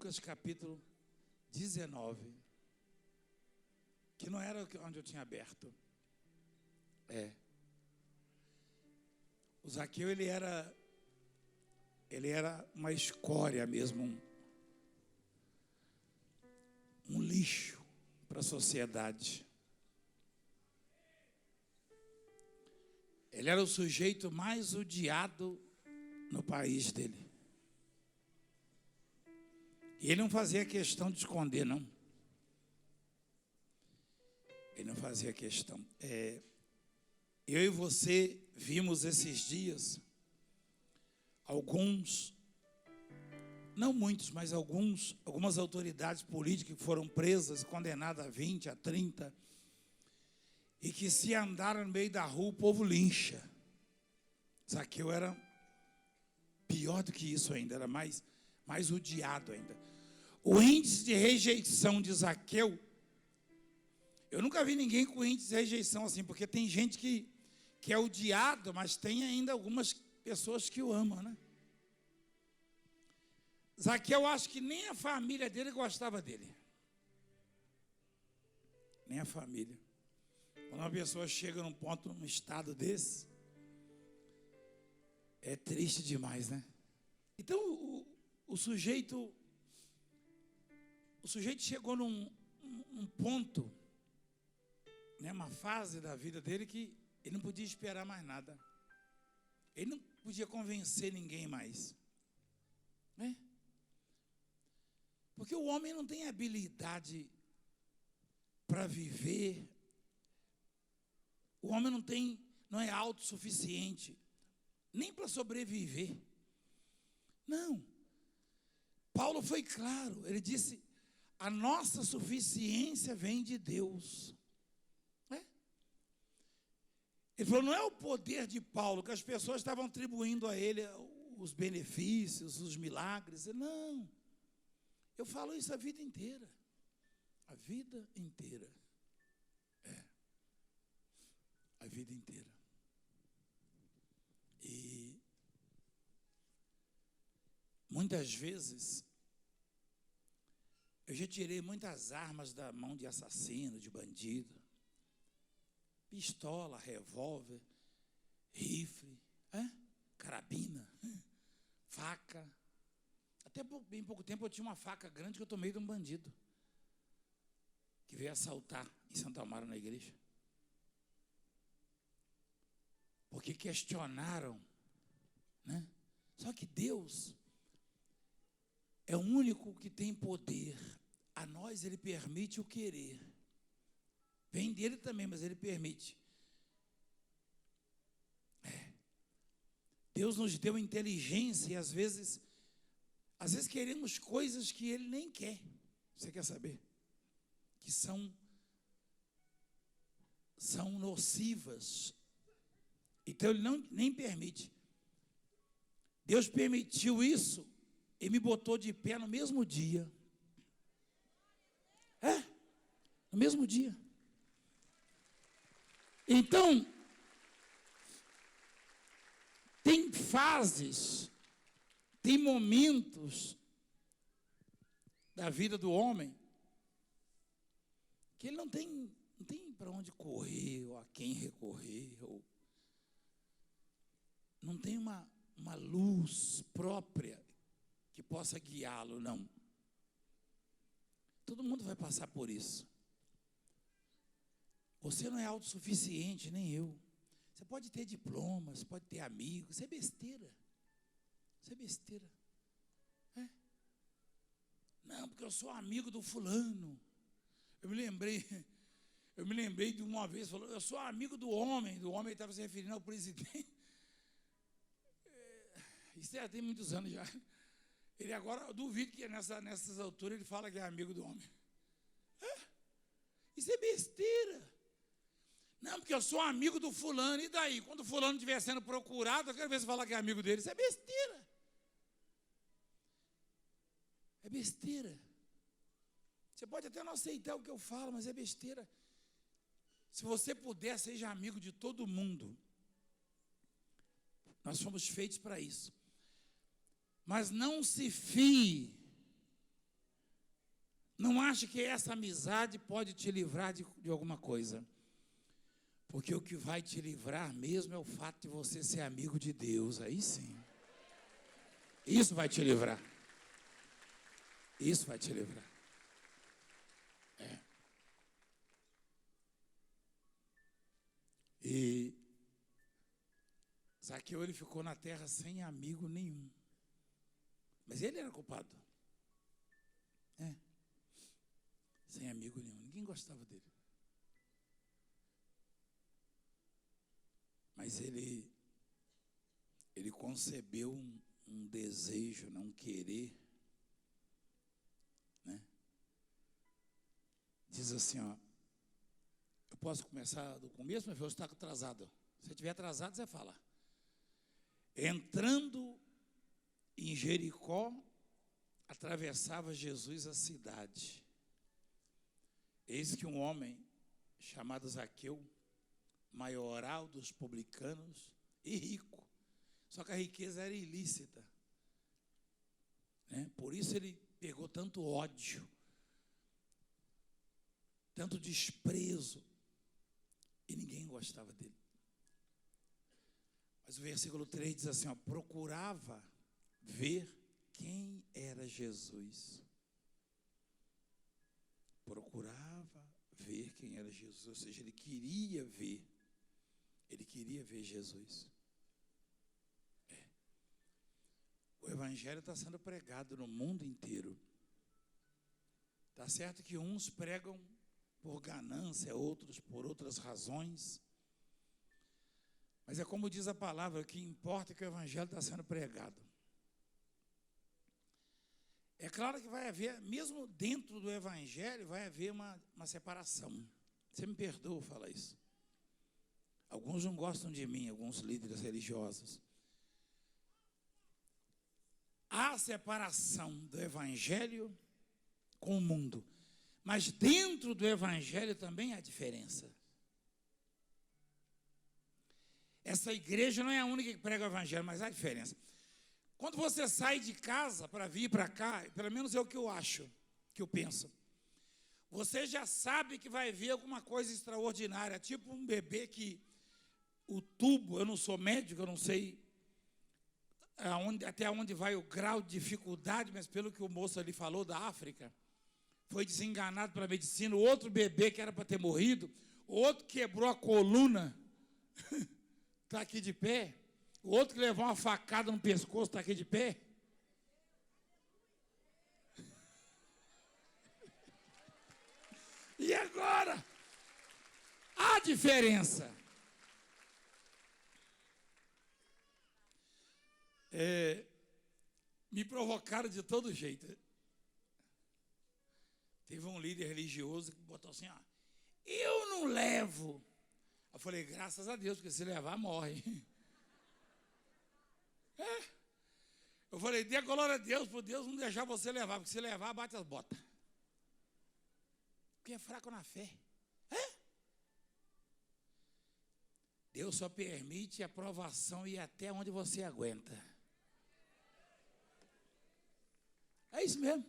Lucas capítulo 19, que não era onde eu tinha aberto. O Zaqueu, ele era uma escória mesmo, um lixo para a sociedade. Ele era o sujeito mais odiado no país dele. E ele não fazia questão de esconder, não. Ele não fazia questão. Eu e você vimos esses dias alguns, não muitos, mas algumas autoridades políticas que foram presas, condenadas a 20, a 30, e que se andaram no meio da rua, o povo lincha. Zaqueu era pior do que isso ainda, era mais odiado ainda. O índice de rejeição de Zaqueu, eu nunca vi ninguém com índice de rejeição assim, porque tem gente que é odiado, mas tem ainda algumas pessoas que o amam, né? Zaqueu, acho que nem a família dele gostava dele. Nem a família. Quando uma pessoa chega num estado desse, é triste demais, né? Então, o sujeito chegou num ponto, né, uma fase da vida dele que ele não podia esperar mais nada. Ele não podia convencer ninguém mais, né? Porque o homem não tem habilidade para viver. O homem não é autossuficiente, nem para sobreviver. Não. Paulo foi claro, ele disse: a nossa suficiência vem de Deus. Ele falou, não é o poder de Paulo, que as pessoas estavam atribuindo a ele os benefícios, os milagres. Não, eu falo isso a vida inteira. A vida inteira. A vida inteira. E muitas vezes eu já tirei muitas armas da mão de assassino, de bandido. Pistola, revólver, rifle, carabina, faca. Até bem pouco tempo eu tinha uma faca grande que eu tomei de um bandido que veio assaltar em Santo Amaro na igreja. Porque questionaram, né? Só que Deus é o único que tem poder. A nós Ele permite o querer. Vem dele também, mas Ele permite. Deus nos deu inteligência e às vezes queremos coisas que Ele nem quer. Você quer saber? Que são nocivas. Então Ele nem permite. Deus permitiu isso e me botou de pé no mesmo dia. No mesmo dia. Então, tem fases, tem momentos da vida do homem que ele não tem para onde correr, ou a quem recorrer, ou não tem uma luz própria que possa guiá-lo, não. Todo mundo vai passar por isso. Você não é autossuficiente, nem eu. Você pode ter diplomas, pode ter amigos, isso é besteira. Isso é besteira. Não, porque eu sou amigo do fulano. Eu me lembrei de uma vez, falou, eu sou amigo do homem estava se referindo ao presidente. Isso já tem muitos anos já. Ele agora, eu duvido que nessas alturas ele fala que é amigo do homem. Isso é besteira. Não, porque eu sou amigo do fulano, e daí? Quando o fulano estiver sendo procurado, eu quero ver se falar que é amigo dele. Isso é besteira. É besteira. Você pode até não aceitar o que eu falo, mas é besteira. Se você puder, seja amigo de todo mundo. Nós fomos feitos para isso. Mas não se fie Não ache que essa amizade pode te livrar de alguma coisa. Porque o que vai te livrar mesmo é o fato de você ser amigo de Deus. Aí sim. Isso vai te livrar. Isso vai te livrar. E Zaqueu, ele ficou na terra sem amigo nenhum. Mas ele era culpado. Sem amigo nenhum. Ninguém gostava dele. Mas ele concebeu um desejo, um querer. Né? Diz assim, ó. Eu posso começar do começo, mas eu estou atrasado. Se estiver atrasado, você fala. Entrando em Jericó, atravessava Jesus a cidade. Eis que um homem chamado Zaqueu, maioral dos publicanos e rico, só que a riqueza era ilícita, né? Por isso ele pegou tanto ódio, tanto desprezo, e ninguém gostava dele. Mas o versículo 3 diz assim, ó, procurava ver quem era Jesus. Procurava ver quem era Jesus, ou seja, ele queria ver Jesus. O evangelho está sendo pregado no mundo inteiro. Está certo que uns pregam por ganância, outros por outras razões. Mas é como diz a palavra, o que importa é que o evangelho está sendo pregado. É claro que vai haver, mesmo dentro do evangelho, vai haver uma separação. Você me perdoa falar isso. Alguns não gostam de mim, alguns líderes religiosos. Há separação do evangelho com o mundo. Mas dentro do evangelho também há diferença. Essa igreja não é a única que prega o evangelho, mas há diferença. Quando você sai de casa para vir para cá, pelo menos é o que eu acho, que eu penso, você já sabe que vai ver alguma coisa extraordinária, tipo um bebê que o tubo, eu não sou médico, eu não sei até onde vai o grau de dificuldade, mas pelo que o moço ali falou da África, foi desenganado pela medicina, o outro bebê que era para ter morrido, o outro quebrou a coluna, está aqui de pé, o outro que levou uma facada no pescoço está aqui de pé. E agora? Há diferença. Me provocaram de todo jeito. Teve um líder religioso que botou assim, ó, eu não levo. Eu falei, graças a Deus, porque se levar, morre. Eu falei, dê glória a Deus, por Deus não deixar você levar, porque se levar, bate as botas. Porque é fraco na fé. Deus só permite a provação ir até onde você aguenta. É isso mesmo.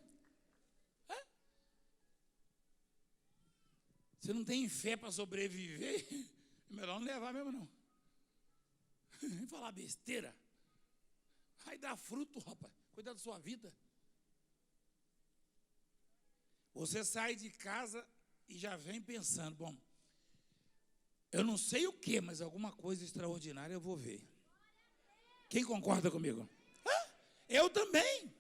Você não tem fé para sobreviver, é melhor não levar mesmo, não. Nem falar besteira. Vai dar fruto, rapaz. Cuida da sua vida. Você sai de casa e já vem pensando, bom, eu não sei o que, mas alguma coisa extraordinária eu vou ver. Quem concorda comigo? Eu também.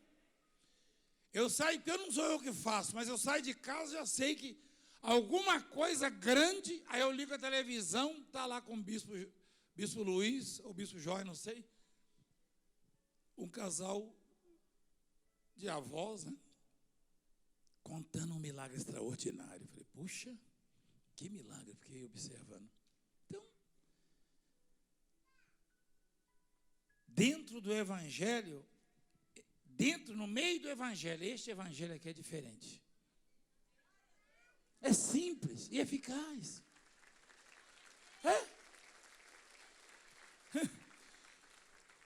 Eu saio, eu não sou eu que faço, mas eu saio de casa e já sei que alguma coisa grande, aí eu ligo a televisão, está lá com o bispo Luiz, ou bispo Jorge, não sei, um casal de avós, né, contando um milagre extraordinário. Eu falei, puxa, que milagre, fiquei observando. Então, dentro do evangelho, no meio do evangelho, este evangelho aqui é diferente. É simples e eficaz.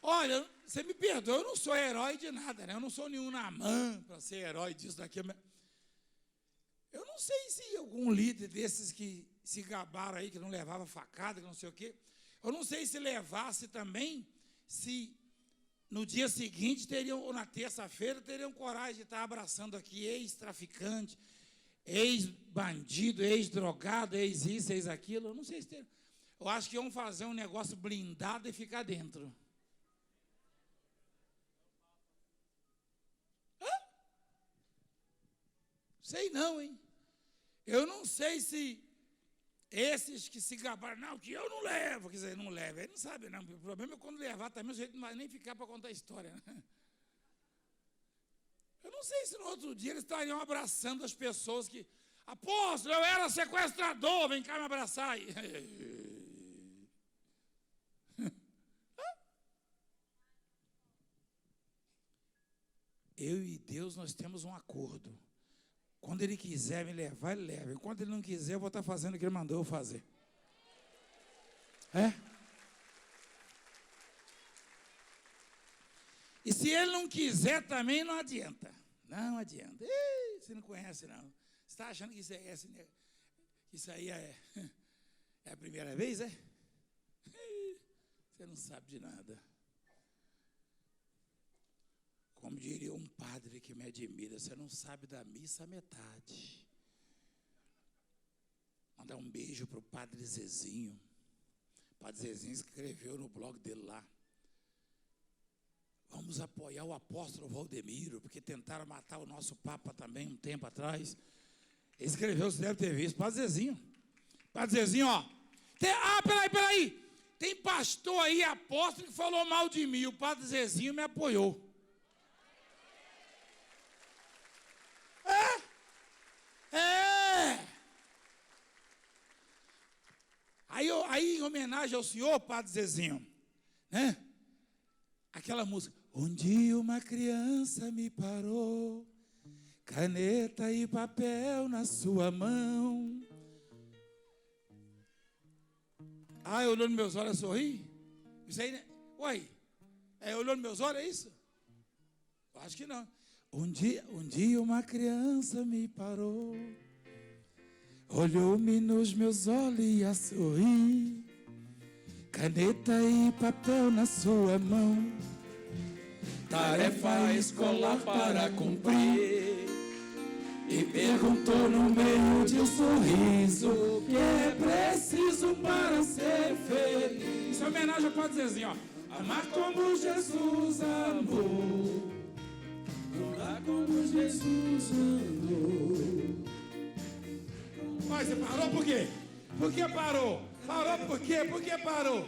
Olha, você me perdoa, eu não sou herói de nada, né? Eu não sou nenhum Naamã para ser herói disso, daquilo. Eu não sei se algum líder desses que se gabaram aí, que não levava facada, que não sei o quê, eu não sei se levasse também, se no dia seguinte teriam, ou na terça-feira, teriam coragem de estar abraçando aqui ex-traficante, ex-bandido, ex-drogado, ex-isso, ex-aquilo. Eu não sei se teriam. Eu acho que iam fazer um negócio blindado e ficar dentro. Sei não, hein? Eu não sei se esses que se gabaram, não, que eu não levo, quer dizer, não leva. Ele não sabe, não. O problema é quando levar também, o jeito não vai nem ficar para contar a história. Né? Eu não sei se no outro dia eles estariam abraçando as pessoas que, apóstolo, eu era sequestrador, vem cá me abraçar. Eu e Deus, nós temos um acordo. Quando Ele quiser me levar, Ele leva. Enquanto Ele não quiser, eu vou estar fazendo o que Ele mandou eu fazer. É? E se Ele não quiser também, não adianta. Não adianta. Você não conhece, não. Você está achando que isso aí é a primeira vez, é? Você não sabe de nada. Como diria um padre que me admira, você não sabe da missa a metade. Mandar um beijo para o padre Zezinho. O padre Zezinho escreveu no blog dele lá. Vamos apoiar o apóstolo Valdemiro, porque tentaram matar o nosso Papa também um tempo atrás. Ele escreveu, você deve ter visto, padre Zezinho. Padre Zezinho, ó. Peraí. Tem pastor aí, apóstolo, que falou mal de mim. O padre Zezinho me apoiou. Aí, em homenagem ao senhor, padre Zezinho, né? Aquela música. Um dia uma criança me parou, caneta e papel na sua mão. Olhou nos meus olhos e sorri? Isso aí, né? Uai, olhou nos meus olhos, é isso? Eu acho que não. Um dia uma criança me parou, olhou-me nos meus olhos e a sorrir, caneta e papel na sua mão, tarefa escolar para cumprir, e perguntou no meio de um sorriso, o que é preciso para ser feliz. Isso é homenagem ao padre Zezinho, ó. Amar como Jesus amou, andar como Jesus andou. Mas você parou por quê? Por que parou? Parou por quê? Por que parou?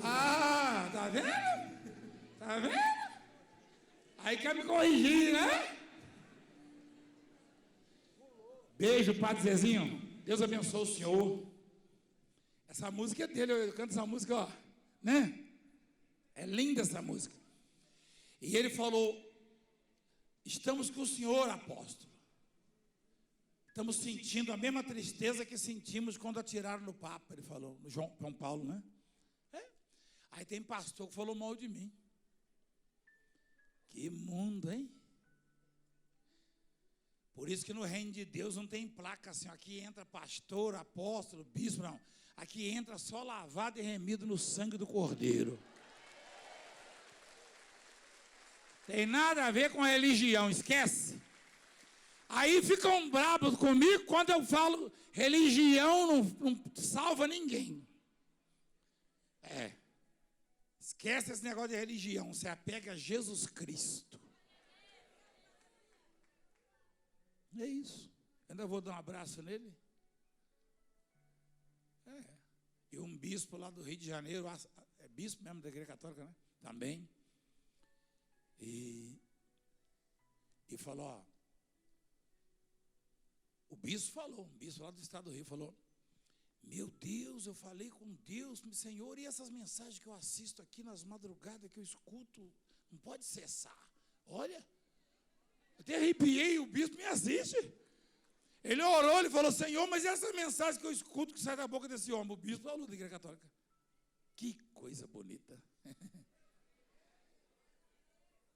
Tá vendo? Tá vendo? Aí quer me corrigir, né? Beijo, padre Zezinho. Deus abençoe o senhor. Essa música é dele, eu canto essa música, ó. Né? É linda essa música. E ele falou, estamos com o senhor, apóstolo. Estamos sentindo a mesma tristeza que sentimos quando atiraram no Papa, ele falou, no João Paulo, né? Aí tem pastor que falou mal de mim. Que mundo, hein? Por isso que no reino de Deus não tem placa assim, aqui entra pastor, apóstolo, bispo, não. Aqui entra só lavado e remido no sangue do Cordeiro. Tem nada a ver com a religião, esquece. Aí ficam bravos comigo quando eu falo religião não salva ninguém. Esquece esse negócio de religião, você apega a Jesus Cristo. É isso. Ainda vou dar um abraço nele. E um bispo lá do Rio de Janeiro, é bispo mesmo da Igreja Católica, né? Também. E falou, ó. O bispo lá do estado do Rio falou, meu Deus, eu falei com Deus, Senhor, e essas mensagens que eu assisto aqui nas madrugadas, que eu escuto, não pode cessar. Olha, eu até arrepiei, o bispo me assiste. Ele orou, ele falou, Senhor, mas essas mensagens que eu escuto que sai da boca desse homem, o bispo falou da Igreja Católica. Que coisa bonita.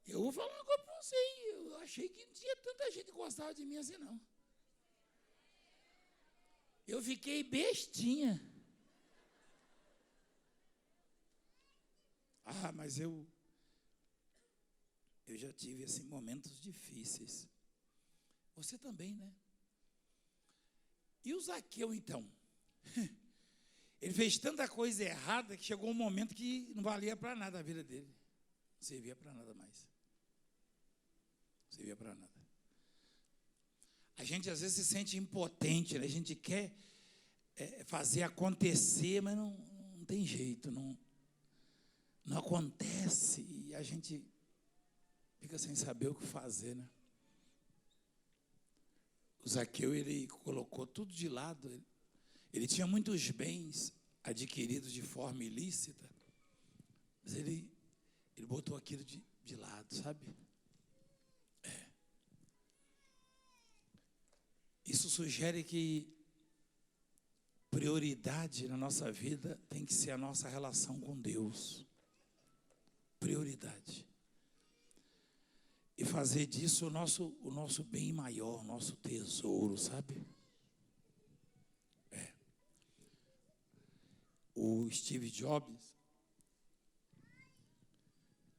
Eu vou falar uma coisa para você, eu achei que não tinha tanta gente que gostava de mim assim, não. Eu fiquei bestinha. Mas eu já tive assim, momentos difíceis. Você também, né? E o Zaqueu, então? Ele fez tanta coisa errada que chegou um momento que não valia para nada a vida dele. Não servia para nada mais. Não servia para nada. A gente às vezes se sente impotente, né? A gente quer fazer acontecer, mas não tem jeito, não acontece e a gente fica sem saber o que fazer, né? O Zaqueu, ele colocou tudo de lado. Ele tinha muitos bens adquiridos de forma ilícita, mas ele botou aquilo de lado, sabe? Isso sugere que prioridade na nossa vida tem que ser a nossa relação com Deus. Prioridade. E fazer disso o nosso bem maior, o nosso tesouro, sabe? O Steve Jobs,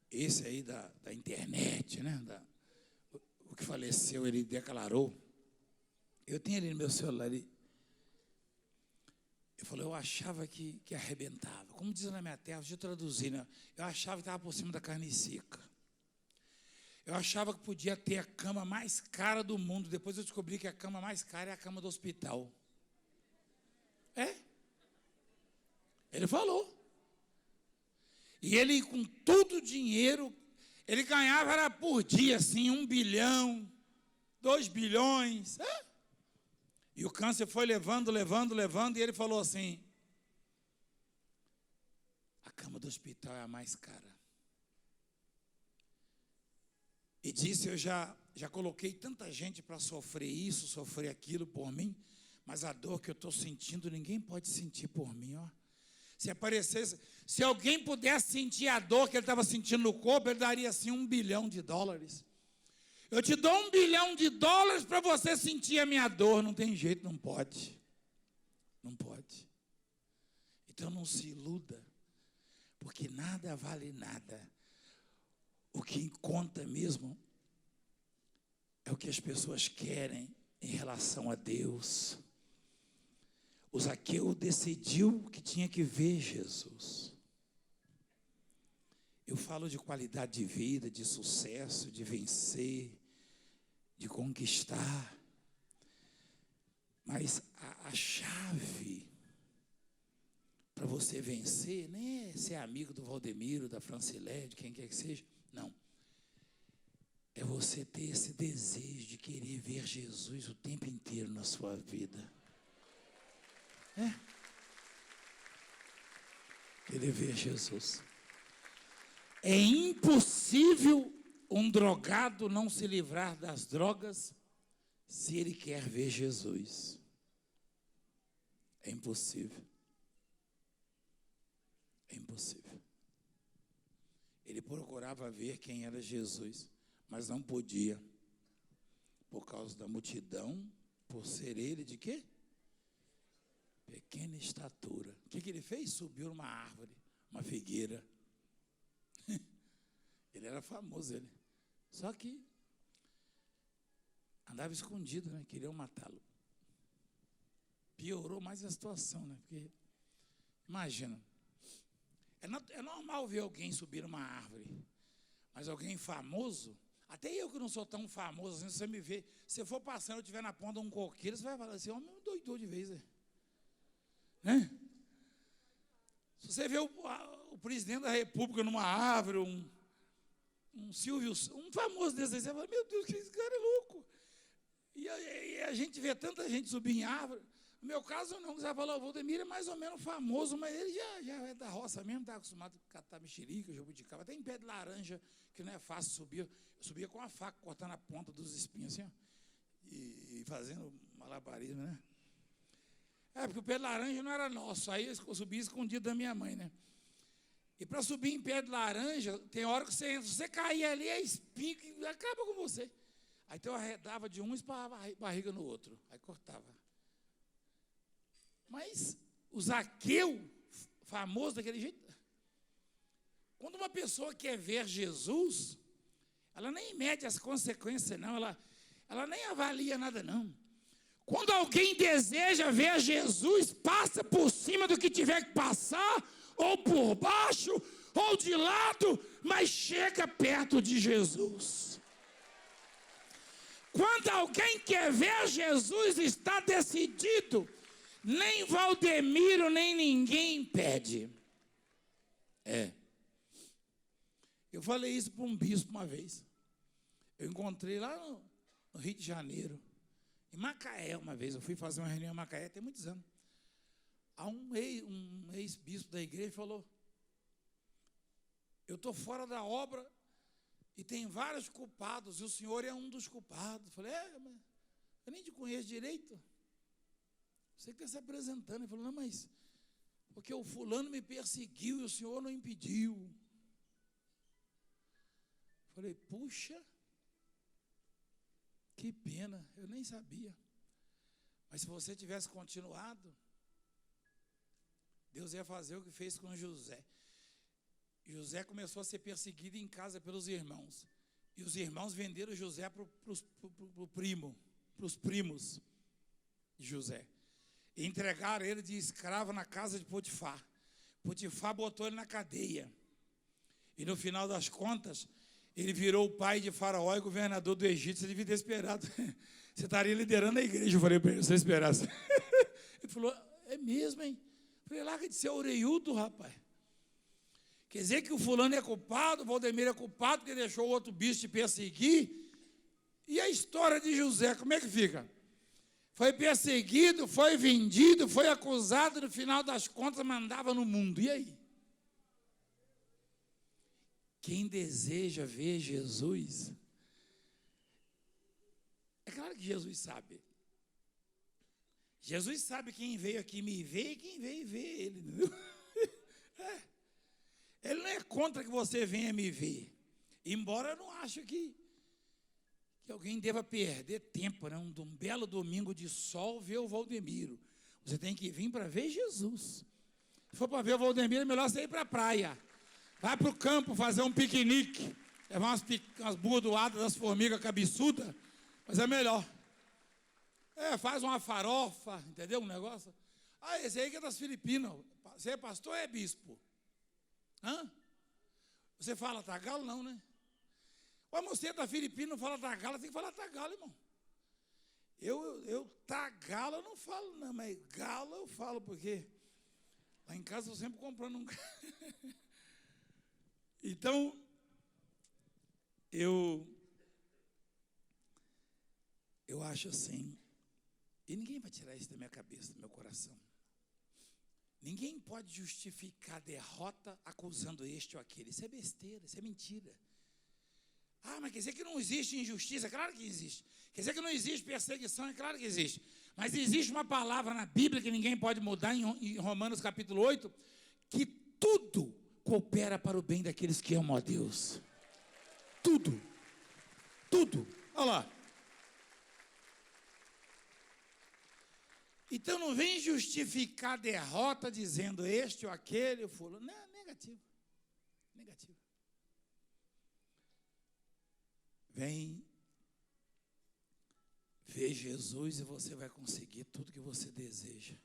esse aí da internet, né? O que faleceu, ele declarou. Eu tenho ele no meu celular. Ele falou, eu achava que arrebentava. Como diz na minha terra, deixa eu traduzir, né? Eu achava que estava por cima da carne seca. Eu achava que podia ter a cama mais cara do mundo. Depois eu descobri que a cama mais cara é a cama do hospital. Ele falou. E ele, com todo o dinheiro, ele ganhava era por dia, assim, 1 bilhão, 2 bilhões. E o câncer foi levando, e ele falou assim, a cama do hospital é a mais cara. E disse, eu já coloquei tanta gente para sofrer isso, sofrer aquilo por mim, mas a dor que eu estou sentindo, ninguém pode sentir por mim, ó. Se aparecesse, se alguém pudesse sentir a dor que ele estava sentindo no corpo, ele daria assim $1 bilhão. Eu te dou $1 bilhão para você sentir a minha dor. Não tem jeito, não pode. Não pode. Então não se iluda, porque nada vale nada. O que conta mesmo é o que as pessoas querem em relação a Deus. O Zaqueu decidiu que tinha que ver Jesus. Eu falo de qualidade de vida, de sucesso, de vencer, de conquistar. Mas a chave para você vencer nem é ser amigo do Valdemiro, da Francilé, de quem quer que seja. Não. É você ter esse desejo de querer ver Jesus o tempo inteiro na sua vida. Querer ver Jesus. É impossível um drogado não se livrar das drogas se ele quer ver Jesus. É impossível. É impossível. Ele procurava ver quem era Jesus, mas não podia, por causa da multidão, por ser ele de quê? Pequena estatura. O que ele fez? Subiu numa árvore, uma figueira. Ele era famoso, ele. Só que andava escondido, né? Queriam matá-lo. Piorou mais a situação, né? Porque, imagina, é normal ver alguém subir numa árvore, mas alguém famoso, até eu que não sou tão famoso assim, se você me vê, se eu for passando, eu estiver na ponta de um coqueiro, você vai falar assim, homem, me doidou de vez, né? Se você vê o presidente da República numa árvore, um Silvio, um famoso desse aí, você fala, meu Deus, que esse cara é louco. E a gente vê tanta gente subir em árvore. No meu caso, não, você falou, o Valdemiro é mais ou menos famoso, mas ele já é da roça mesmo, está acostumado a catar mexerica, jabuticaba, até em pé de laranja, que não é fácil subir. Eu subia com a faca, cortando a ponta dos espinhos, assim, ó, e fazendo malabarismo, né? Porque o pé de laranja não era nosso, aí eu subia escondido da minha mãe, né? E para subir em pé de laranja, tem hora que você entra, se você cair ali, é espinho que acaba com você. Aí então eu arredava de um e esparrava a barriga no outro, aí cortava. Mas o Zaqueu, famoso daquele jeito, quando uma pessoa quer ver Jesus, ela nem mede as consequências, não, ela nem avalia nada, não. Quando alguém deseja ver Jesus, passa por cima do que tiver que passar, ou por baixo, ou de lado, mas chega perto de Jesus. Quando alguém quer ver Jesus, está decidido, nem Valdemiro, nem ninguém impede. Eu falei isso para um bispo uma vez. Eu encontrei lá no Rio de Janeiro, em Macaé uma vez. Eu fui fazer uma reunião em Macaé, tem muitos anos. Há um ex-bispo da igreja falou: eu estou fora da obra e tem vários culpados, e o senhor é um dos culpados. Eu falei: mas eu nem te conheço direito. Você que está se apresentando. Ele falou: não, mas porque o fulano me perseguiu e o senhor não impediu. Eu falei: puxa, que pena, eu nem sabia. Mas se você tivesse continuado, Deus ia fazer o que fez com José. José começou a ser perseguido em casa pelos irmãos. E os irmãos venderam José para os primos de José. E entregaram ele de escravo na casa de Potifar. Potifar botou ele na cadeia. E no final das contas, ele virou o pai de Faraó e governador do Egito. Você devia ter esperado. Você estaria liderando a igreja. Eu falei para ele: se você esperasse. Ele falou: é mesmo, hein? Eu falei: larga de ser oreiudo, rapaz. Quer dizer que o fulano é culpado, o Valdemiro é culpado, porque deixou o outro bicho te perseguir. E a história de José, como é que fica? Foi perseguido, foi vendido, foi acusado, no final das contas mandava no mundo. E aí? Quem deseja ver Jesus, é claro que Jesus sabe. Jesus sabe quem veio aqui me ver e quem veio ver ele, entendeu? Ele não é contra que você venha me ver. Embora eu não acho que alguém deva perder tempo, né? Um belo domingo de sol ver o Valdemiro. Você tem que vir para ver Jesus. Se for para ver o Valdemiro, é melhor você ir para a praia. Vai para o campo fazer um piquenique. Levar umas bordoadas das formigas cabeçudas. Mas é melhor. Faz uma farofa, entendeu? Um negócio. Esse aí que é das Filipinas. Você é pastor ou é bispo? Você fala tagalo? Não, né? Mas você é da Filipina, não fala tagalo, tem que falar tagalo, irmão. Eu tagalo eu não falo, não, mas galo eu falo, porque lá em casa eu sempre comprando um. Então, eu acho assim, e ninguém vai tirar isso da minha cabeça, do meu coração. Ninguém pode justificar a derrota acusando este ou aquele. Isso é besteira, isso é mentira. Mas quer dizer que não existe injustiça? Claro que existe. Quer dizer que não existe perseguição? É claro que existe. Mas existe uma palavra na Bíblia que ninguém pode mudar, em Romanos capítulo 8, que tudo coopera para o bem daqueles que amam a Deus. Tudo. Tudo. Olha lá. Então não vem justificar a derrota dizendo este ou aquele, fulano. Não, negativo. Negativo. Vem ver Jesus e você vai conseguir tudo que você deseja.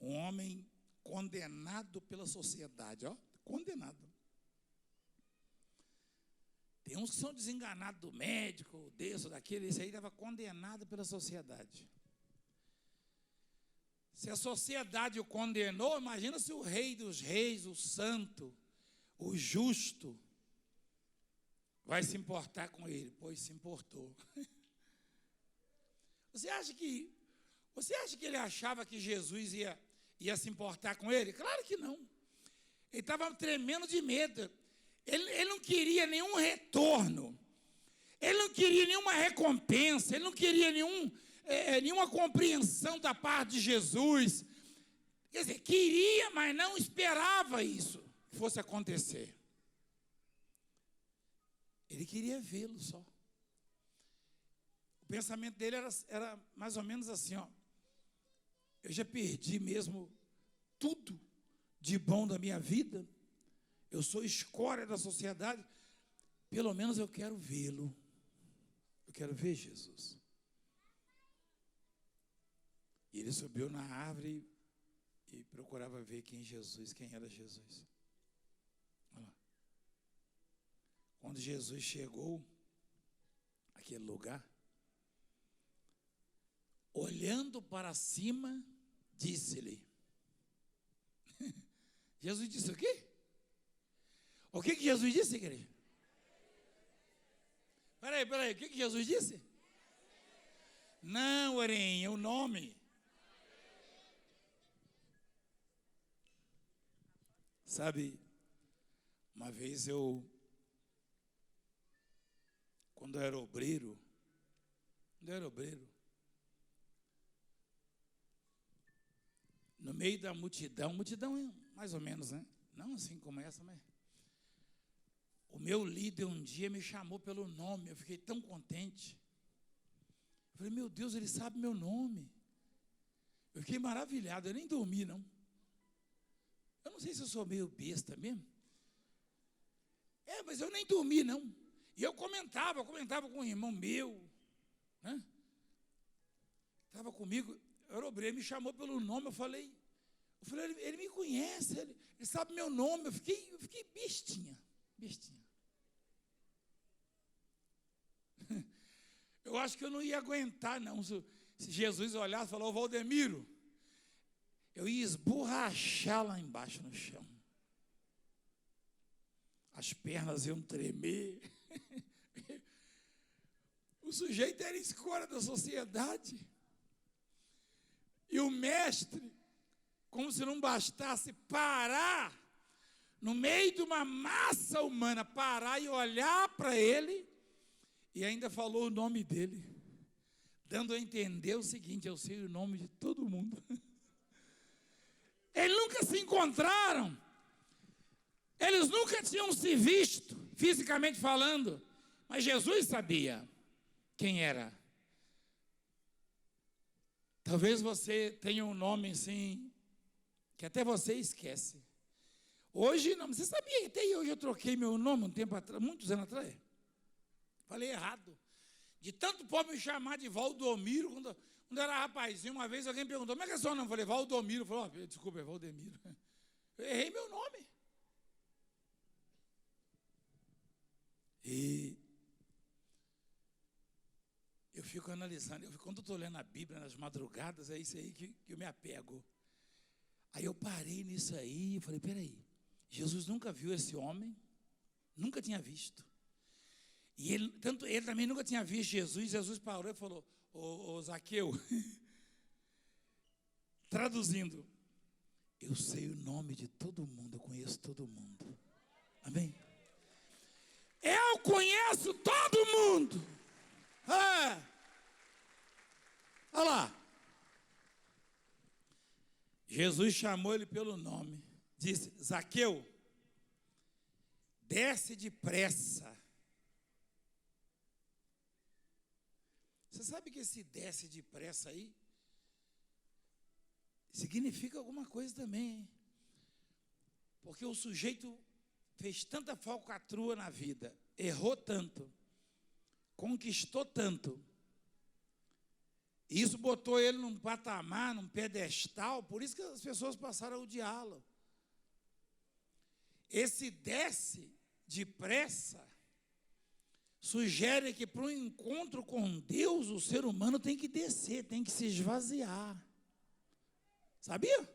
Um homem condenado pela sociedade, condenado. Tem uns que são desenganados do médico, desse, daquele, esse aí estava condenado pela sociedade. Se a sociedade o condenou, imagina se o rei dos reis, o santo, o justo, vai se importar com ele. Pois se importou. Você acha que ele achava que Jesus ia se importar com ele? Claro que não. Ele estava tremendo de medo. Ele não queria nenhum retorno. Ele não queria nenhuma recompensa. Ele não queria nenhuma compreensão da parte de Jesus. Quer dizer, queria, mas não esperava isso que fosse acontecer. Ele queria vê-lo só. O pensamento dele era mais ou menos assim, ó. Eu já perdi mesmo tudo de bom da minha vida. Eu sou escória da sociedade. Pelo menos eu quero vê-lo. Eu quero ver Jesus. E ele subiu na árvore e procurava ver quem era Jesus. Olha lá. Quando Jesus chegou àquele lugar, olhando para cima, disse-lhe. Jesus disse o quê? O que Jesus disse, igreja? Peraí, o que Jesus disse? Não, Orem, é o nome. Sabe, uma vez quando eu era obreiro, no meio da multidão é mais ou menos, né? Não assim como essa, mas o meu líder um dia me chamou pelo nome, eu fiquei tão contente. Eu falei, meu Deus, ele sabe meu nome. Eu fiquei maravilhado, eu nem dormi, não. Eu não sei se eu sou meio besta mesmo. Mas eu nem dormi, não. E eu comentava com um irmão meu, né? Estava comigo, era obreiro, me chamou pelo nome, eu falei, ele me conhece, ele sabe meu nome, eu fiquei bestinha. Eu acho que eu não ia aguentar, não, se Jesus olhasse e falou, Valdemiro, eu ia esborrachar lá embaixo no chão. As pernas iam tremer. O sujeito era escória da sociedade. E o mestre, como se não bastasse parar, no meio de uma massa humana, parar e olhar para ele, e ainda falou o nome dele, dando a entender o seguinte, eu sei o nome de todo mundo. Eles nunca se encontraram, eles nunca tinham se visto, fisicamente falando, mas Jesus sabia quem era. Talvez você tenha um nome assim, que até você esquece. Hoje, não, você sabia que até hoje eu troquei meu nome um tempo atrás, muitos anos atrás? Falei errado. De tanto povo me chamar de Valdomiro, quando eu era rapazinho, uma vez alguém perguntou, como é que é seu nome? Eu falei, Valdomiro. Eu falei, desculpa, é Valdemiro. Eu errei meu nome. E eu fico analisando, quando eu estou lendo a Bíblia nas madrugadas, é isso aí que eu me apego. Aí eu parei nisso aí e falei, peraí, Jesus nunca viu esse homem, nunca tinha visto. E ele também nunca tinha visto Jesus. Jesus parou e falou, ô Zaqueu, traduzindo, eu sei o nome de todo mundo, eu conheço todo mundo. Amém? Eu conheço todo mundo. Olha lá. Jesus chamou ele pelo nome. Disse, Zaqueu, desce depressa. Você sabe que esse desce depressa aí significa alguma coisa também, hein? Porque o sujeito fez tanta falcatrua na vida, errou tanto, conquistou tanto, e isso botou ele num patamar, num pedestal, por isso que as pessoas passaram a odiá-lo. Esse desce depressa sugere que para um encontro com Deus, o ser humano tem que descer, tem que se esvaziar. Sabia?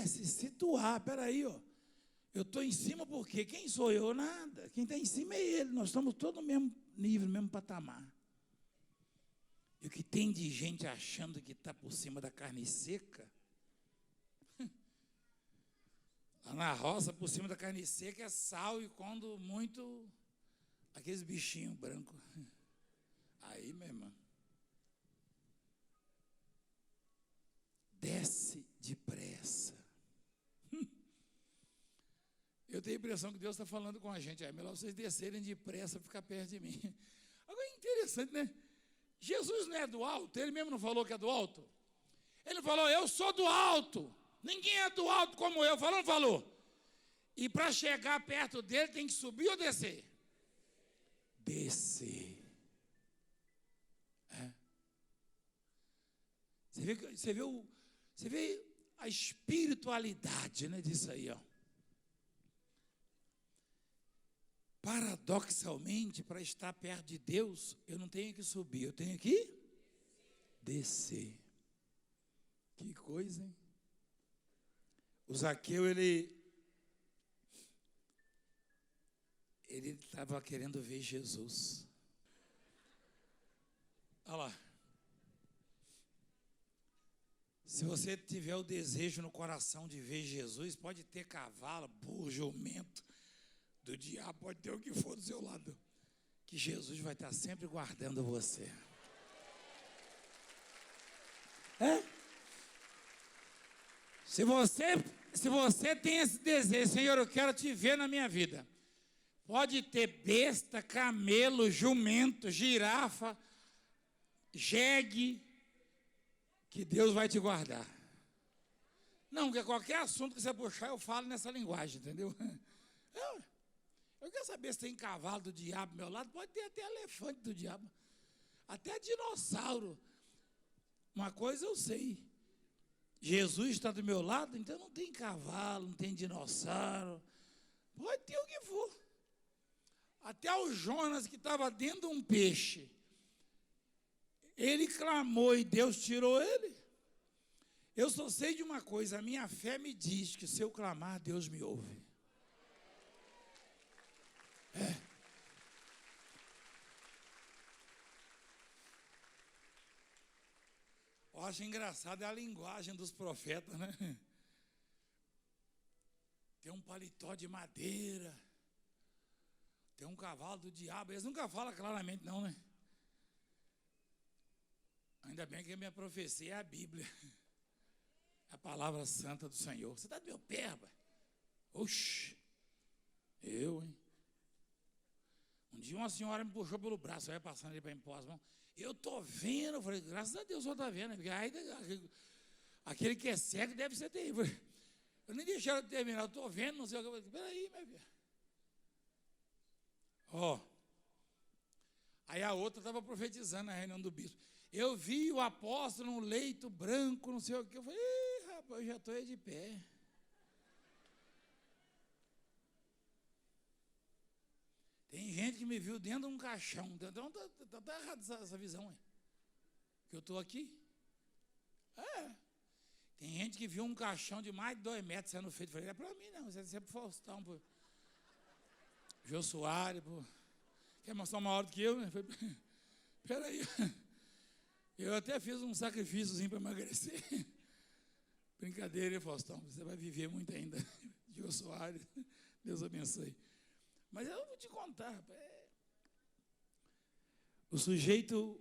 Se situar, peraí, ó. Eu estou em cima porque quem sou eu? Nada. Quem está em cima é ele. Nós estamos todos no mesmo nível, no mesmo patamar. E o que tem de gente achando que está por cima da carne seca? Lá na roça, por cima da carne seca é sal e quando muito, aqueles bichinhos brancos. Aí, meu irmão, desce depressa. Eu tenho a impressão que Deus está falando com a gente. É melhor vocês descerem depressa para ficar perto de mim. Agora é interessante, né? Jesus não é do alto, ele mesmo não falou que é do alto? Ele falou, eu sou do alto, ninguém é do alto como eu, falou ou não falou? E para chegar perto dele tem que subir ou descer? Descer. É. Você vê a espiritualidade, né, disso aí, ó. Paradoxalmente, para estar perto de Deus, eu não tenho que subir, eu tenho que descer. Que coisa, hein? O Zaqueu, ele estava querendo ver Jesus. Olha lá. Se você tiver o desejo no coração de ver Jesus, pode ter cavalo, burro, jumento, do diabo, pode ter o que for do seu lado, que Jesus vai estar sempre guardando você. É? Se você tem esse desejo, Senhor, eu quero te ver na minha vida. Pode ter besta, camelo, jumento, girafa, jegue, que Deus vai te guardar. Não, porque qualquer assunto que você puxar, eu falo nessa linguagem, entendeu? Eu quero saber se tem cavalo do diabo ao meu lado, pode ter até elefante do diabo, até dinossauro. Uma coisa eu sei, Jesus está do meu lado, então não tem cavalo, não tem dinossauro, pode ter o que for. Até o Jonas, que estava dentro de um peixe, ele clamou e Deus tirou ele. Eu só sei de uma coisa, a minha fé me diz que se eu clamar, Deus me ouve. Eu acho engraçado a linguagem dos profetas, né? Tem um paletó de madeira, tem um cavalo do diabo. Eles nunca falam claramente, não, né? Ainda bem que a minha profecia é a Bíblia, a palavra santa do Senhor. Você está do meu pé, rapaz? Oxi, eu, hein? Um dia uma senhora me puxou pelo braço, eu ia passando ali para impor as mãos. Eu estou vendo, eu falei, graças a Deus o senhor está vendo, porque aí, aquele que é cego deve ser terrível. Eu nem deixei ela terminar, eu estou vendo, não sei o que. Eu falei, peraí, minha filha. Ó, aí a outra estava profetizando na reunião do bispo. Eu vi o apóstolo num leito branco, não sei o que. Eu falei, rapaz, eu já estou aí de pé. Tem gente que me viu dentro de um caixão. Então está errada essa visão aí. Que eu estou aqui. Tem gente que viu um caixão de mais de 2 metros sendo feito. Eu falei, não é para mim não, isso é sempre Faustão, pô. Jô Soares, pô. Quer mostrar maior do que eu, né? Peraí. Eu até fiz um sacrifíciozinho para emagrecer. Brincadeira, hein, Faustão? Você vai viver muito ainda. Jô Soares, Deus abençoe. Mas eu vou te contar, rapaz. O sujeito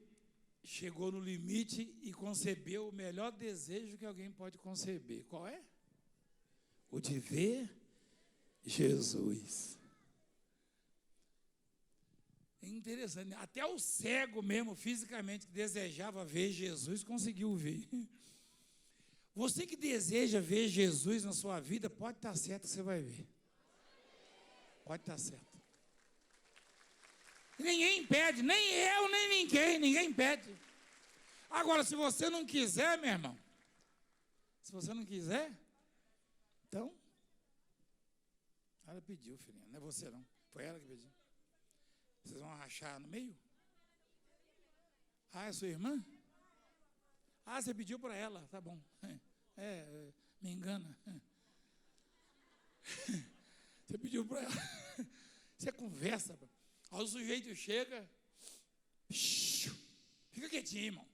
chegou no limite e concebeu o melhor desejo que alguém pode conceber. Qual é? O de ver Jesus. É interessante, né? Até o cego mesmo, fisicamente, que desejava ver Jesus, conseguiu ver. Você que deseja ver Jesus na sua vida, pode estar certo que você vai ver. Pode estar certo. Ninguém impede, nem eu, nem ninguém impede. Agora, se você não quiser, meu irmão, se você não quiser, então, ela pediu, filhinha, não é você não, foi ela que pediu. Vocês vão rachar no meio? Ah, é sua irmã? Ah, você pediu para ela, tá bom. Me engana. Você pediu para ela. Você conversa. Aí o sujeito chega. Fica quietinho, irmão.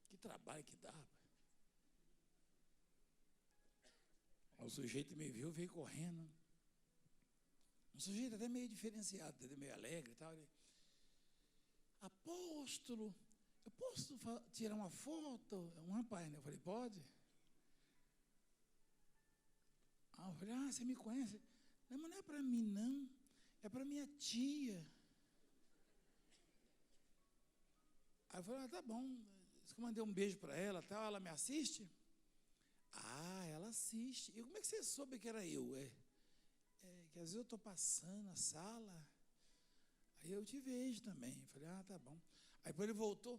Que trabalho que dá, rapaz. Aí o sujeito me viu, veio correndo. Um sujeito até meio diferenciado, meio alegre e tal. Ele, apóstolo, eu posso tirar uma foto? É um rapaz, né? Eu falei, pode? Eu falei, você me conhece? Não, mas não é para mim, não. É para minha tia. Aí eu falei, tá bom. Eu mandei um beijo para ela, tal, ela me assiste? Ah, ela assiste. E como é que você soube que era eu? Que às vezes eu estou passando na sala, aí eu te vejo também. Eu falei, tá bom. Aí depois ele voltou,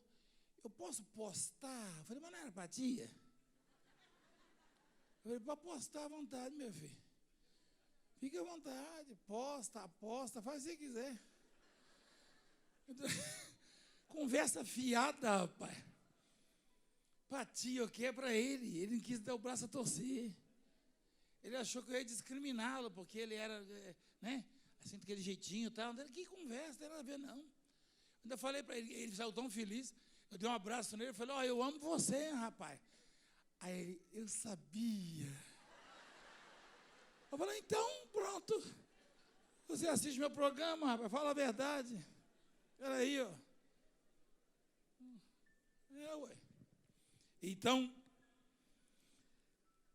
eu posso postar? Eu falei, mas não era para tia? Eu falei, para postar à vontade, meu filho. Fique à vontade, posta, aposta, faz o que você quiser. Conversa fiada, rapaz. Para tia, o que é para ele? Ele não quis dar o braço a torcer. Ele achou que eu ia discriminá-lo, porque ele era, né, assim, daquele jeitinho e tal. Que conversa, não tem nada a ver, não. Eu ainda falei para ele, ele saiu tão feliz. Eu dei um abraço nele, falei, eu amo você, rapaz. Aí ele, eu sabia. Eu falei, então, pronto. Você assiste meu programa, rapaz, fala a verdade. Espera aí, ó. Ué. Então,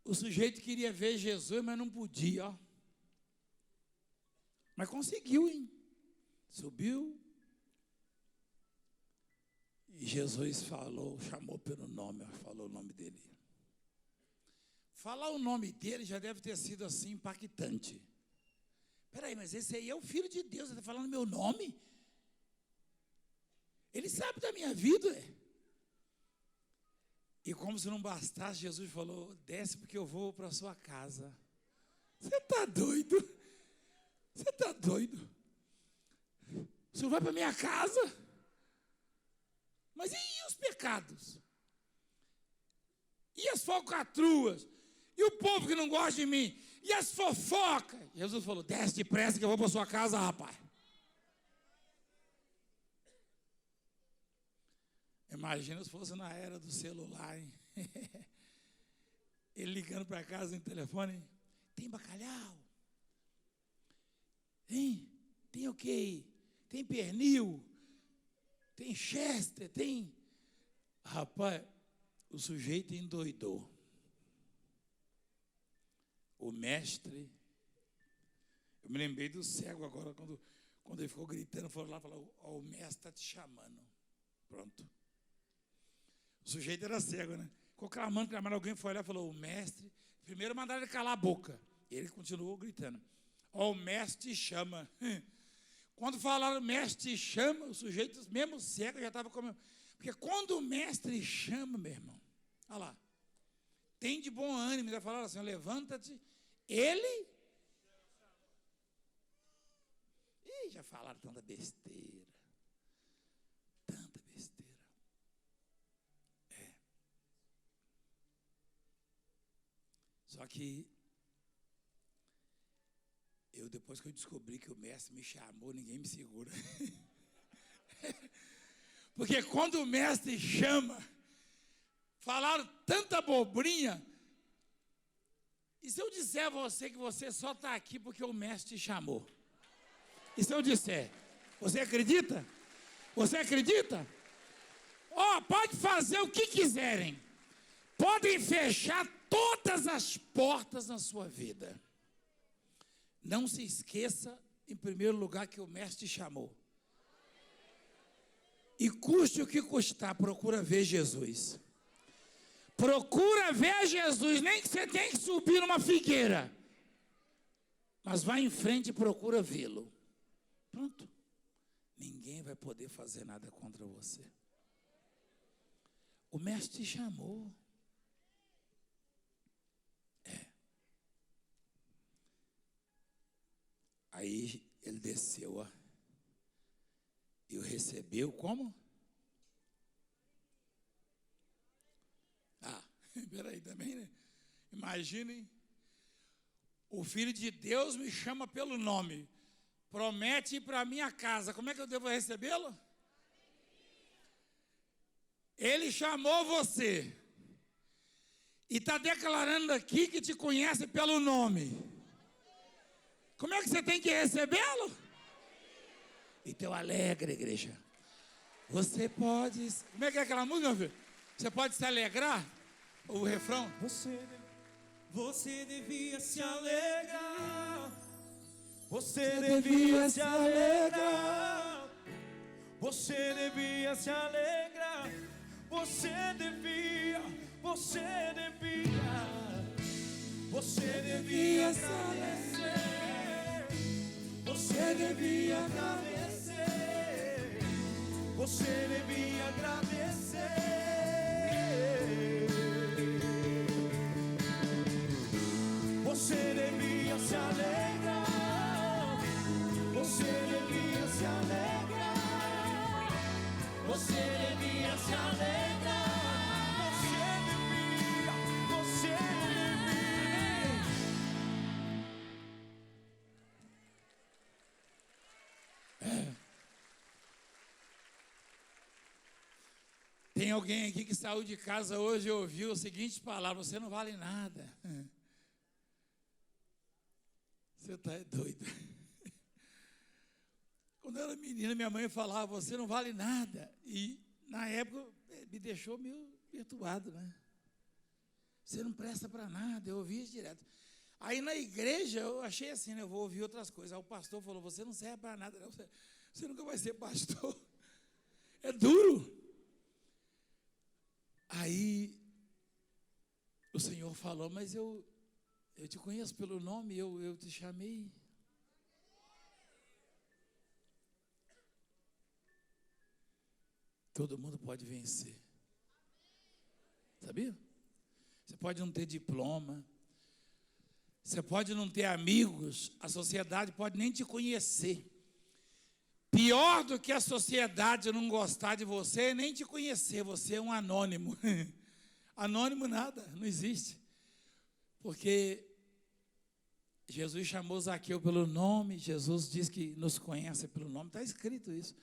o sujeito queria ver Jesus, mas não podia, ó. Mas conseguiu, hein? Subiu. E Jesus falou, chamou pelo nome, falou o nome dele. Falar o nome dele já deve ter sido assim impactante. Espera aí, mas esse aí é o Filho de Deus, ele está falando meu nome? Ele sabe da minha vida, E como se não bastasse, Jesus falou, desce porque eu vou para a sua casa. Você está doido? Você está doido? O senhor vai para a minha casa? Mas e os pecados? E as falcatruas? E o povo que não gosta de mim? E as fofocas? Jesus falou, desce depressa que eu vou para a sua casa, rapaz. Imagina se fosse na era do celular, hein? Ele ligando para casa no telefone, tem bacalhau? Hein? Tem o quê? Tem pernil? Tem chester? Tem... Rapaz, o sujeito endoidou. O mestre, eu me lembrei do cego agora, quando ele ficou gritando, falou lá, o mestre está te chamando. Pronto. O sujeito era cego, né? Ficou clamando, alguém foi olhar e falou, o mestre, primeiro mandaram ele calar a boca. E ele continuou gritando, o mestre te chama. Quando falaram, o mestre te chama, o sujeito, mesmo cego, já estava comendo. Porque quando o mestre chama, meu irmão, olha lá, tem de bom ânimo, já falaram assim, levanta-te, ele... Ih, já falaram tanta besteira. Tanta besteira. Só que, depois que eu descobri que o mestre me chamou, ninguém me segura. Porque quando o mestre chama, falaram tanta abobrinha. E se eu disser a você que você só está aqui porque o mestre te chamou? E se eu disser, você acredita? Você acredita? Pode fazer o que quiserem. Podem fechar todas as portas na sua vida. Não se esqueça, em primeiro lugar, que o mestre te chamou. E custe o que custar, procura ver Jesus. Procura ver Jesus, nem que você tenha que subir numa figueira. Mas vai em frente e procura vê-lo. Pronto. Ninguém vai poder fazer nada contra você. O mestre te chamou. Aí ele desceu, e o recebeu como? Peraí também, né? Imaginem, o Filho de Deus me chama pelo nome, promete ir para a minha casa, como é que eu devo recebê-lo? Ele chamou você, e está declarando aqui que te conhece pelo nome. Como é que você tem que recebê-lo? Então alegre, igreja. Você pode... Como é que é aquela música, meu filho? Você pode se alegrar? O refrão? Você devia se alegrar. Você devia se alegrar. Você devia se alegrar. Você devia se agradecer. Você devia agradecer. Você devia agradecer. Você devia se alegrar. Você devia se alegrar. Você devia se alegrar. Você devia. Tem alguém aqui que saiu de casa hoje e ouviu a seguinte palavra: você não vale nada. Você está doido. Quando eu era menina, minha mãe falava: você não vale nada. E, na época, me deixou meio perturbado, né? Você não presta para nada. Eu ouvi isso direto. Aí, na igreja, eu achei assim, né? Eu vou ouvir outras coisas. Aí o pastor falou: você não serve para nada, não. Você nunca vai ser pastor. É duro. Aí, o Senhor falou: mas eu te conheço pelo nome, eu te chamei. Todo mundo pode vencer. Sabia? Você pode não ter diploma. Você pode não ter amigos. A sociedade pode nem te conhecer. Pior do que a sociedade não gostar de você, nem te conhecer. Você é um anônimo. Anônimo nada, não existe. Porque Jesus chamou Zaqueu pelo nome. Jesus diz que nos conhece pelo nome. Está escrito isso.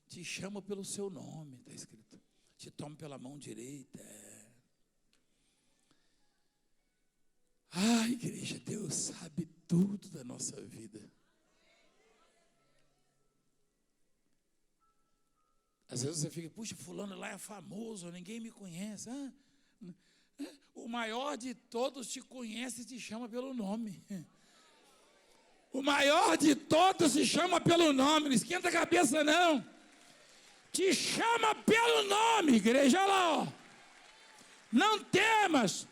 Te chama pelo seu nome, está escrito. Te toma pela mão direita. Ah, igreja, Deus sabe tudo da nossa vida. Às vezes você fica: puxa, fulano lá é famoso, ninguém me conhece. O maior de todos te conhece e te chama pelo nome. O maior de todos se chama pelo nome, não esquenta a cabeça não. Te chama pelo nome, igreja, olha lá, ó. Não temas,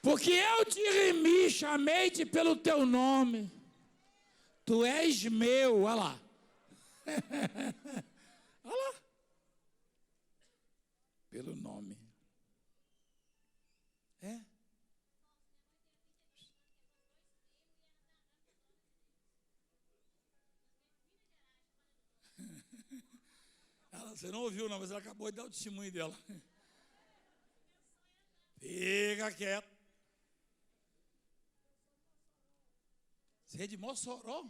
porque eu te remi, chamei-te pelo teu nome. Tu és meu, olha lá. Olha lá. Pelo nome. É. Você não ouviu não, mas ela acabou de dar o testemunho dela. Fica quieto. Você é de Mossoró?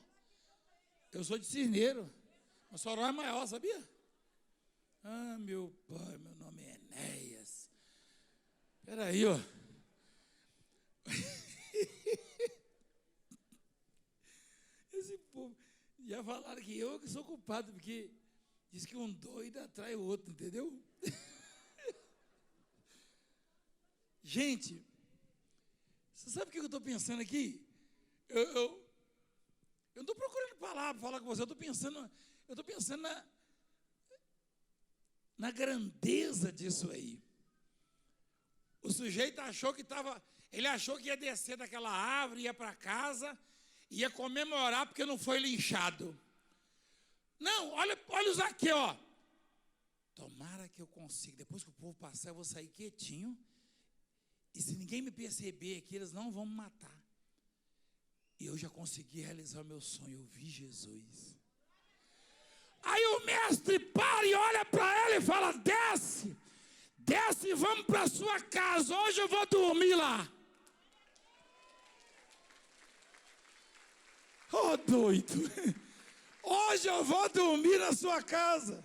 Eu sou de Cisneiro. Mossoró é maior, sabia? Ah, meu pai, meu nome é Enéas. Espera aí, ó. Esse povo já falaram que eu que sou culpado, porque diz que um doido atrai o outro, entendeu? Gente, você sabe o que eu estou pensando aqui? Eu não estou procurando palavra para falar com você, eu estou pensando na grandeza disso aí. O sujeito achou que ia descer daquela árvore, ia para casa, ia comemorar porque não foi linchado. Não, olha o Zaqueu, ó. Tomara que eu consiga, depois que o povo passar, eu vou sair quietinho, e se ninguém me perceber aqui, eles não vão me matar. E eu já consegui realizar o meu sonho, eu vi Jesus. Aí o mestre para e olha para ele e fala: desce e vamos para a sua casa, hoje eu vou dormir lá. Oh, doido, hoje eu vou dormir na sua casa.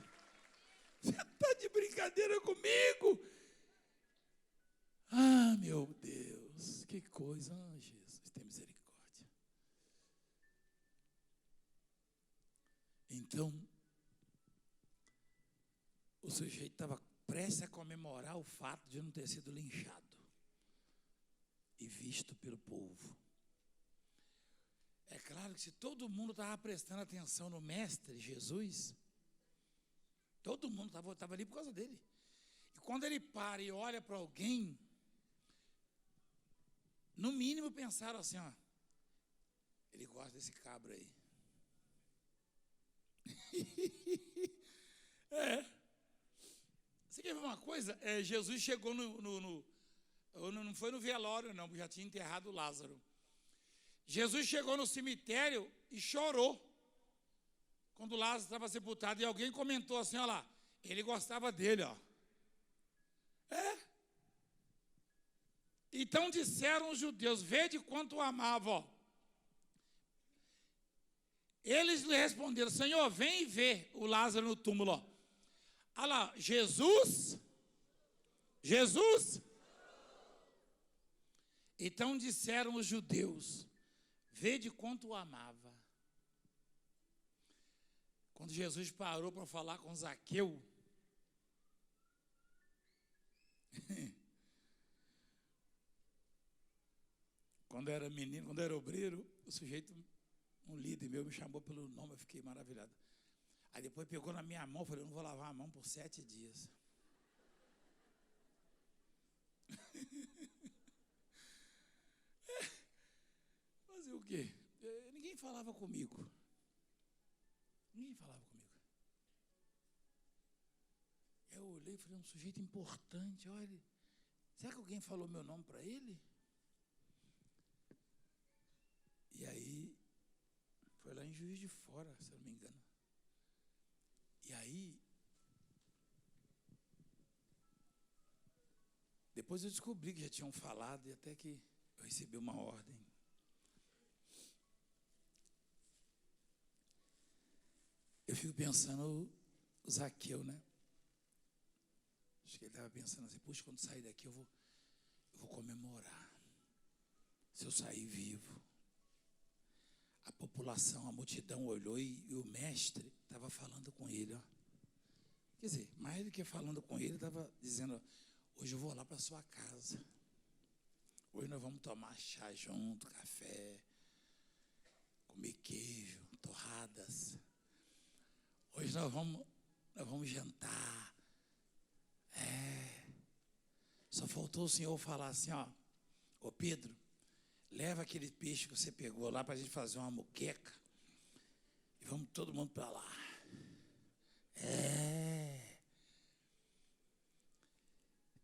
Você está de brincadeira comigo? Ah, meu Deus, que coisa, Jesus, tem misericórdia. Então, o sujeito estava prestes a comemorar o fato de não ter sido linchado e visto pelo povo. É claro que se todo mundo estava prestando atenção no Mestre Jesus, todo mundo estava ali por causa dele. E quando ele para e olha para alguém, no mínimo pensaram assim, ó, ele gosta desse cabra aí. Você quer ver uma coisa? Jesus chegou não foi no velório não, porque já tinha enterrado Lázaro. Jesus chegou no cemitério e chorou quando Lázaro estava sepultado, e alguém comentou assim, olha lá, ele gostava dele, ó. Então disseram os judeus, vede quanto o amava, ó. Eles lhe responderam, Senhor, vem e vê o Lázaro no túmulo, ó. Olha lá, Jesus. Então disseram os judeus, vede quanto o amava. Quando Jesus parou para falar com Zaqueu, quando eu era menino, quando eu era obreiro, o sujeito, um líder meu, me chamou pelo nome, eu fiquei maravilhado. Aí depois pegou na minha mão, falei, eu não vou lavar a mão por 7 dias. Fazer o quê? Ninguém falava comigo. Eu olhei e falei, um sujeito importante, olha, será que alguém falou meu nome para ele? E aí, foi lá em Juiz de Fora, se eu não me engano. E aí, depois eu descobri que já tinham falado, e até que eu recebi uma ordem. Eu fico pensando, o Zaqueu, né? Acho que ele estava pensando assim, puxa, quando sair daqui eu vou comemorar. Se eu sair vivo. A população, a multidão olhou e o mestre estava falando com ele, ó. Quer dizer, mais do que falando com ele, estava dizendo, ó, hoje eu vou lá para a sua casa. Hoje nós vamos tomar chá junto, café, comer queijo, torradas. Hoje nós vamos jantar. Só faltou o senhor falar assim, ó, ô Pedro, leva aquele peixe que você pegou lá para a gente fazer uma moqueca e vamos todo mundo para lá.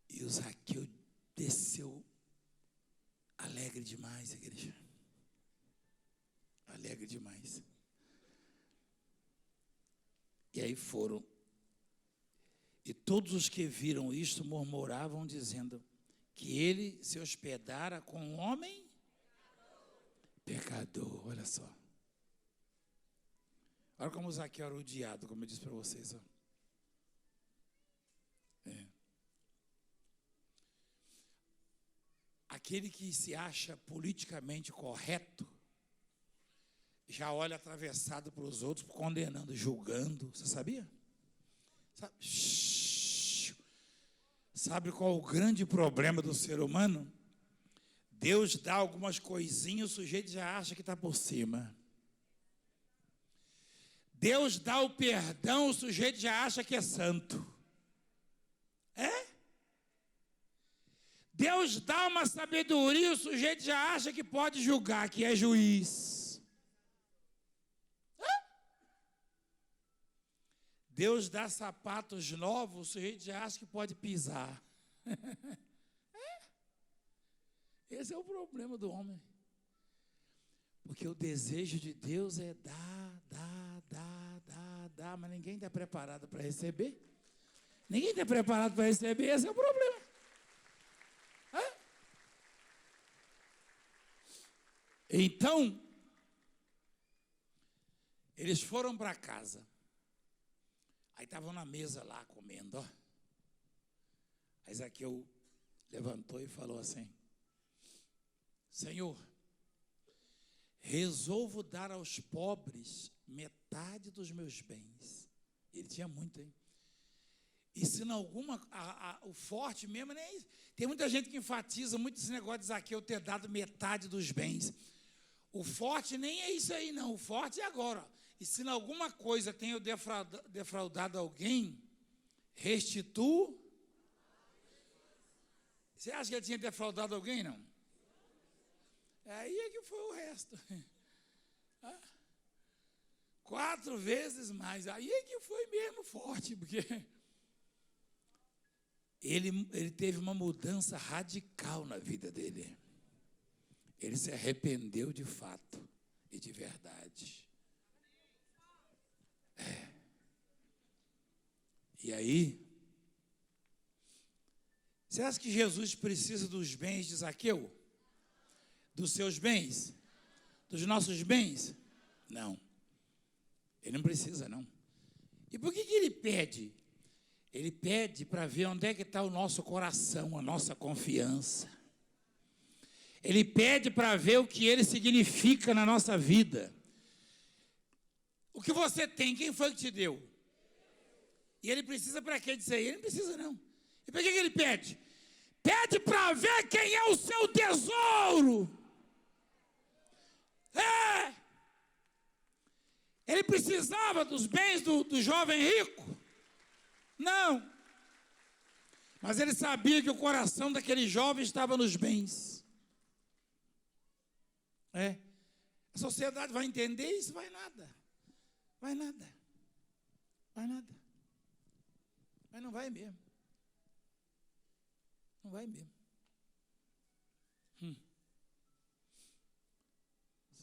E o Zaqueu desceu alegre demais, igreja. Alegre demais. E aí foram. E todos os que viram isto murmuravam, dizendo que ele se hospedara com um homem pecador. Olha só. Olha como o Zaqueu era odiado, como eu disse para vocês. Ó. Aquele que se acha politicamente correto, já olha atravessado para os outros, condenando, julgando. Você sabia? Sabe qual é o grande problema do ser humano? Deus dá algumas coisinhas, o sujeito já acha que está por cima. Deus dá o perdão, o sujeito já acha que é santo. Deus dá uma sabedoria, o sujeito já acha que pode julgar, que é juiz. Deus dá sapatos novos, o sujeito já acha que pode pisar. Esse é o problema do homem. Porque o desejo de Deus é dar, mas ninguém está preparado para receber. Ninguém está preparado para receber, esse é o problema. Então, eles foram para casa. Aí estavam na mesa lá comendo, ó. Aí Zaqueu levantou e falou assim: Senhor, resolvo dar aos pobres metade dos meus bens. Ele tinha muito, hein? E se não alguma, o forte mesmo, nem isso. Tem muita gente que enfatiza muito esse negócio de Zaqueu ter dado metade dos bens. O forte nem é isso aí, não. O forte é agora, ó. E se em alguma coisa tenho defraudado alguém, restituo Você acha que ele tinha defraudado alguém, não? Aí é que foi o resto. 4 vezes mais. Aí é que foi mesmo forte, porque ele teve uma mudança radical na vida dele. Ele se arrependeu de fato e de verdade. E aí, você acha que Jesus precisa dos bens de Zaqueu? Dos seus bens? Dos nossos bens? Não. Ele não precisa, não. E por que ele pede? Ele pede para ver onde é que está o nosso coração, a nossa confiança. Ele pede para ver o que ele significa na nossa vida. O que você tem, quem foi que te deu? E ele precisa para quê disso aí? Ele não precisa, não. E para que ele pede? Pede para ver quem é o seu tesouro. Ele precisava dos bens do jovem rico? Não. Mas ele sabia que o coração daquele jovem estava nos bens. A sociedade vai entender isso? Vai nada. Vai nada. Vai nada. Mas não vai mesmo. Não vai mesmo.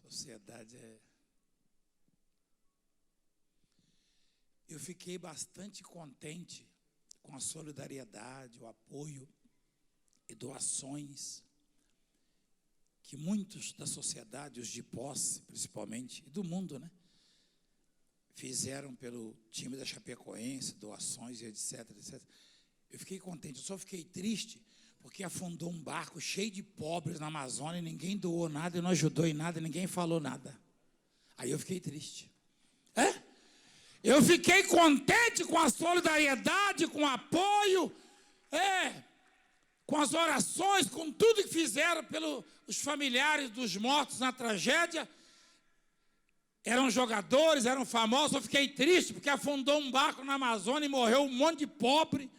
Sociedade é... Eu fiquei bastante contente com a solidariedade, o apoio e doações que muitos da sociedade, os de posse principalmente, e do mundo, né, fizeram pelo time da Chapecoense, doações e etc, etc. Eu fiquei contente, eu só fiquei triste porque afundou um barco cheio de pobres na Amazônia e ninguém doou nada, e não ajudou em nada, ninguém falou nada. Aí eu fiquei triste. Eu fiquei contente com a solidariedade, com o apoio, com as orações, com tudo que fizeram pelos familiares dos mortos na tragédia. Eram jogadores, eram famosos. Eu fiquei triste porque afundou um barco na Amazônia e morreu um monte de pobre,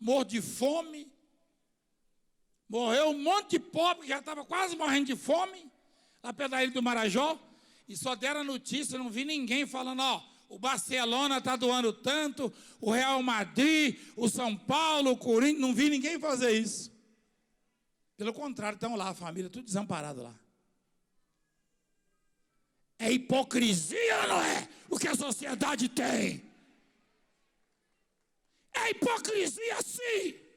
morreu de fome. Morreu um monte de pobre que já estava quase morrendo de fome, lá perto da ilha do Marajó, e só deram a notícia, não vi ninguém falando, o Barcelona está doando tanto, o Real Madrid, o São Paulo, o Corinthians, não vi ninguém fazer isso. Pelo contrário, estão lá, a família, tudo desamparado lá. É hipocrisia, não é? O que a sociedade tem. É hipocrisia, sim.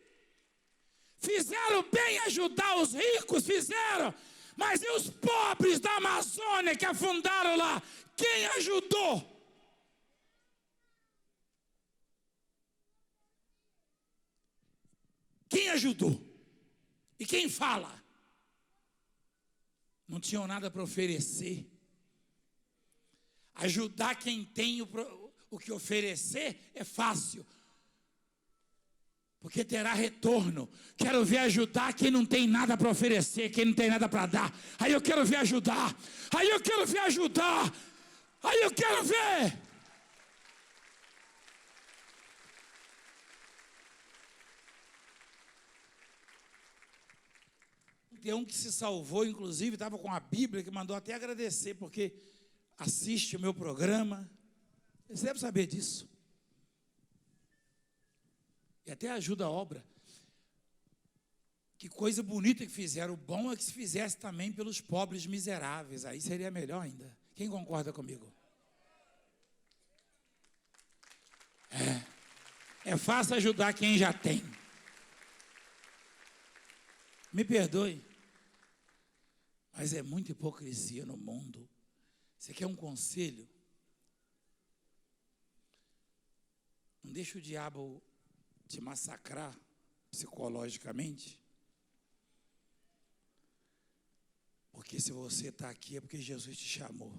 Fizeram bem ajudar os ricos, fizeram. Mas e os pobres da Amazônia que afundaram lá? Quem ajudou? Quem ajudou? E quem fala? Não tinham nada para oferecer. Ajudar quem tem o que oferecer é fácil, porque terá retorno. Quero ver ajudar quem não tem nada para oferecer, quem não tem nada para dar. Aí eu quero ver ajudar. Aí eu quero ver ajudar. Aí eu quero ver. Tem um que se salvou, inclusive, estava com a Bíblia, que mandou até agradecer, porque assiste o meu programa. Você deve saber disso. E até ajuda a obra. Que coisa bonita que fizeram. O bom é que se fizesse também pelos pobres miseráveis. Aí seria melhor ainda. Quem concorda comigo? É fácil ajudar quem já tem. Me perdoe, mas é muita hipocrisia no mundo. Você quer um conselho? Não deixa o diabo te massacrar psicologicamente. Porque se você está aqui é porque Jesus te chamou.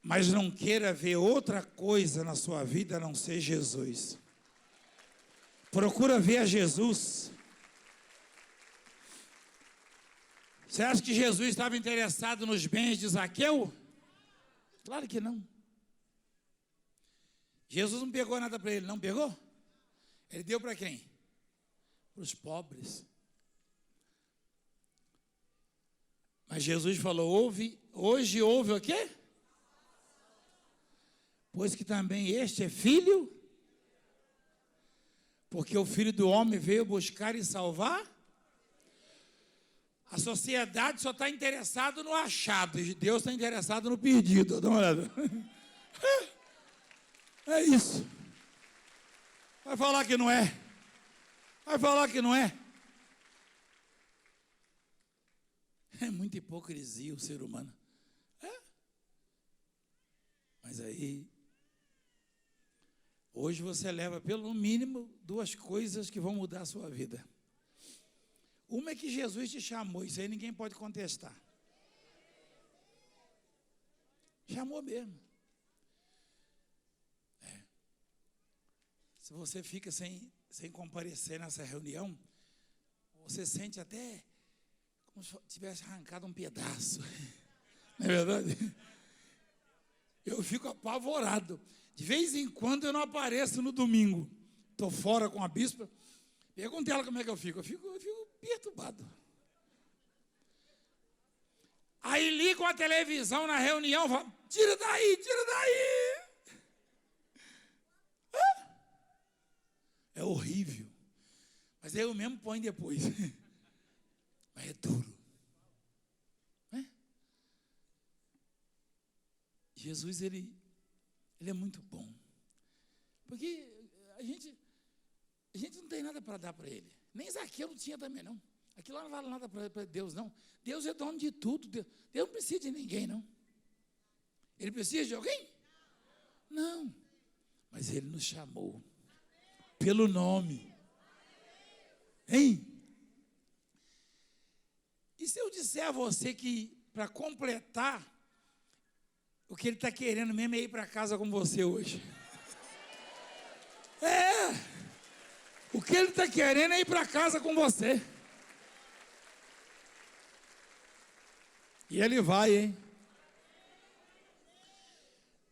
Mas não queira ver outra coisa na sua vida a não ser Jesus. Procura ver a Jesus. Você acha que Jesus estava interessado nos bens de Zaqueu? Claro que não. Jesus não pegou nada para ele, não pegou? Ele deu para quem? Para os pobres. Mas Jesus falou, hoje houve o quê? Pois que também este é filho, porque o Filho do Homem veio buscar e salvar. A sociedade só está interessada no achado, e Deus está interessado no perdido. Dá uma olhada. É isso. Vai falar que não é. Vai falar que não é. É muita hipocrisia o ser humano. É. Mas aí, hoje você leva pelo mínimo 2 coisas que vão mudar a sua vida. Uma é que Jesus te chamou, isso aí ninguém pode contestar. Chamou mesmo. Se você fica sem comparecer nessa reunião, você sente até como se tivesse arrancado um pedaço. Não é verdade? Eu fico apavorado. De vez em quando eu não apareço no domingo. Estou fora com a bispa. Perguntei ela como é que eu fico. Eu fico perturbado. Aí ligam a televisão na reunião e falam, tira daí, tira daí. É horrível. Mas eu mesmo ponho depois. Mas é duro. Jesus, ele é muito bom. Porque a gente não tem nada para dar para ele. Nem Zaqueu não tinha também, não. Aquilo lá não vale nada para Deus, não. Deus é dono de tudo. Deus não precisa de ninguém, não. Ele precisa de alguém? Não. Mas ele nos chamou. Pelo nome. Hein? E se eu disser a você que, para completar, o que ele está querendo mesmo é ir para casa com você hoje? O que ele está querendo é ir para casa com você. E ele vai, hein?